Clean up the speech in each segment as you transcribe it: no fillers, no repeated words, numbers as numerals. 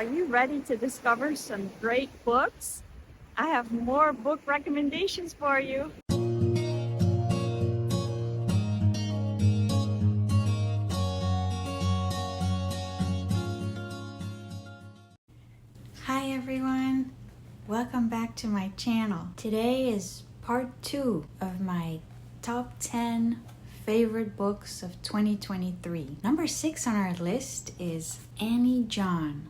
Are you ready to discover some great books? I have more book recommendations for you. Hi everyone, welcome back to my channel. Today is part 2 of my top 10 favorite books of 2023. Number 6 on our list is Annie John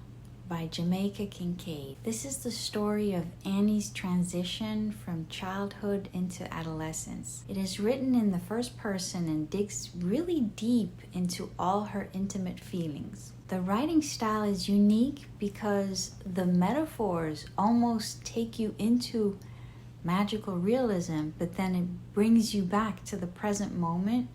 by Jamaica Kincaid. This is the story of Annie's transition from childhood into adolescence. It is written in the first person and digs really deep into all her intimate feelings. The writing style is unique because the metaphors almost take you into magical realism, but then it brings you back to the present moment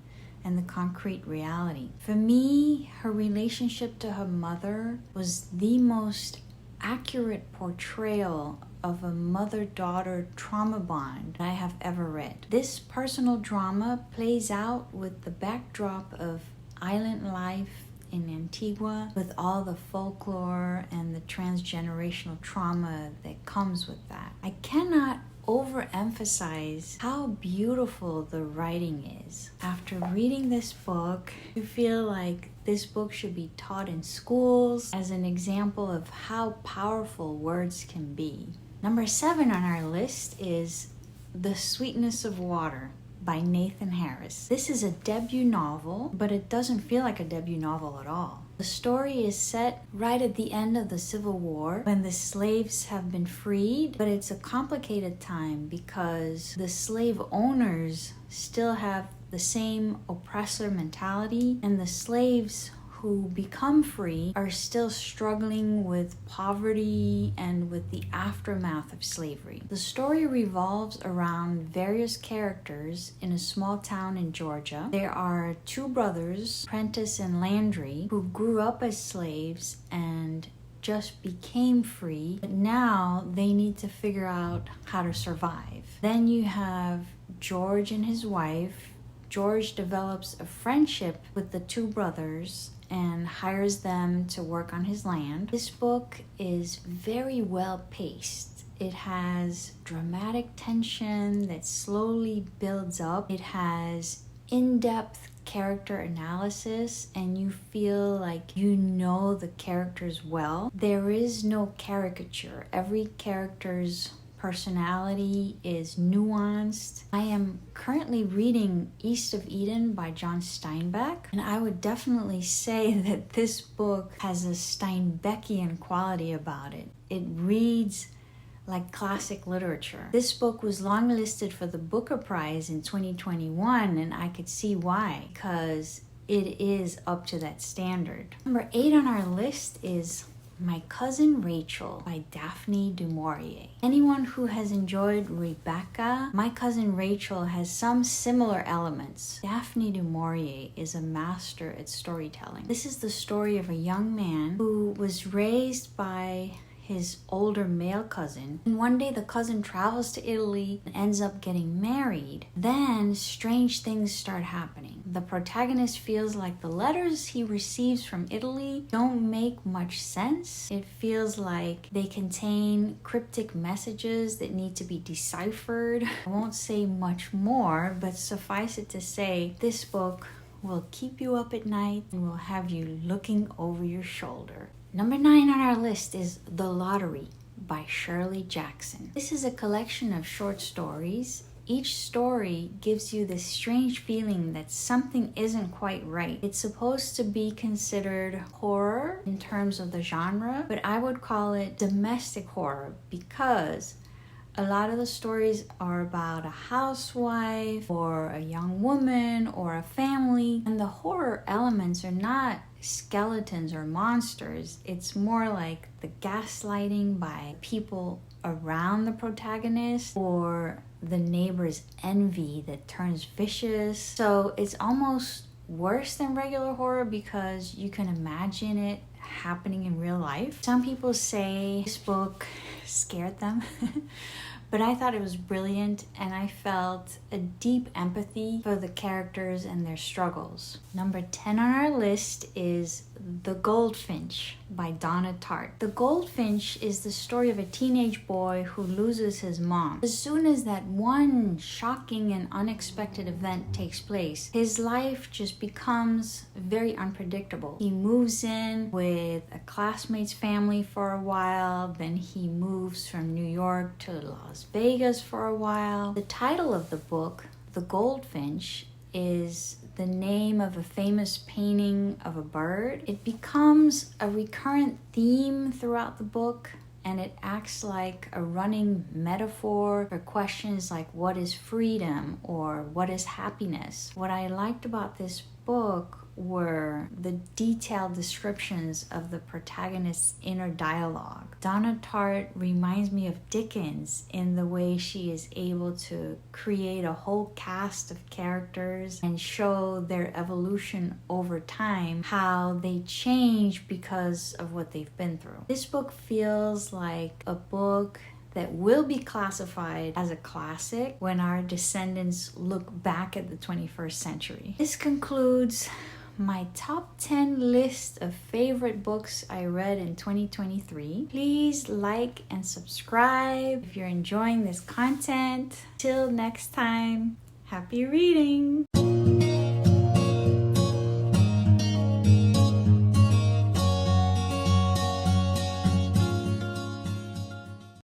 and the concrete reality. For me, her relationship to her mother was the most accurate portrayal of a mother-daughter trauma bond I have ever read. This personal drama plays out with the backdrop of island life in Antigua, with all the folklore and the transgenerational trauma that comes with that. I cannot overemphasize how beautiful the writing is. After reading this book, you feel like this book should be taught in schools as an example of how powerful words can be. Number 7 on our list is The Sweetness of Water by Nathan Harris. This is a debut novel, but it doesn't feel like a debut novel at all. The story is set right at the end of the Civil War when the slaves have been freed, but it's a complicated time because the slave owners still have the same oppressor mentality, and the slaves who become free are still struggling with poverty and with the aftermath of slavery. The story revolves around various characters in a small town in Georgia. There are 2 brothers, Prentice and Landry, who grew up as slaves and just became free, but now they need to figure out how to survive. Then you have George and his wife. George develops a friendship with the 2 brothers and hires them to work on his land. This book is very well paced. It has dramatic tension that slowly builds up. It has in-depth character analysis, and you feel like you know the characters well. There is no caricature. Every character's personality is nuanced. I am currently reading East of Eden by John Steinbeck, and I would definitely say that this book has a Steinbeckian quality about it. It reads like classic literature. This book was longlisted for the Booker Prize in 2021, and I could see why, because it is up to that standard. Number 8 on our list is My Cousin Rachel by Daphne du Maurier. Anyone who has enjoyed Rebecca, My Cousin Rachel has some similar elements. Daphne du Maurier is a master at storytelling. This is the story of a young man who was raised by his older male cousin, and one day the cousin travels to Italy and ends up getting married. Then strange things start happening. The protagonist feels like the letters he receives from Italy don't make much sense. It feels like they contain cryptic messages that need to be deciphered. I won't say much more, but suffice it to say, this book will keep you up at night and will have you looking over your shoulder. Number 9 on our list is The Lottery by Shirley Jackson. This is a collection of short stories. Each story gives you this strange feeling that something isn't quite right. It's supposed to be considered horror in terms of the genre, but I would call it domestic horror because a lot of the stories are about a housewife or a young woman or a family, and the horror elements are not skeletons or monsters. It's more like the gaslighting by people around the protagonist or the neighbor's envy that turns vicious. So it's almost worse than regular horror because you can imagine it happening in real life. Some people say this book scared them. But I thought it was brilliant, and I felt a deep empathy for the characters and their struggles. Number 10 on our list is The Goldfinch by Donna Tartt. The Goldfinch is the story of a teenage boy who loses his mom. As soon as that one shocking and unexpected event takes place, his life just becomes very unpredictable. He moves in with a classmate's family for a while, then he moves from New York to Las Vegas for a while. The title of the book, The Goldfinch, is the name of a famous painting of a bird. It becomes a recurrent theme throughout the book, and it acts like a running metaphor for questions like what is freedom or what is happiness. What I liked about this book were the detailed descriptions of the protagonist's inner dialogue. Donna Tartt reminds me of Dickens in the way she is able to create a whole cast of characters and show their evolution over time, how they change because of what they've been through. This book feels like a book that will be classified as a classic when our descendants look back at the 21st century. This concludes my top 10 list of favorite books I read in 2023. Please like and subscribe if you're enjoying this content. Till next time, happy reading!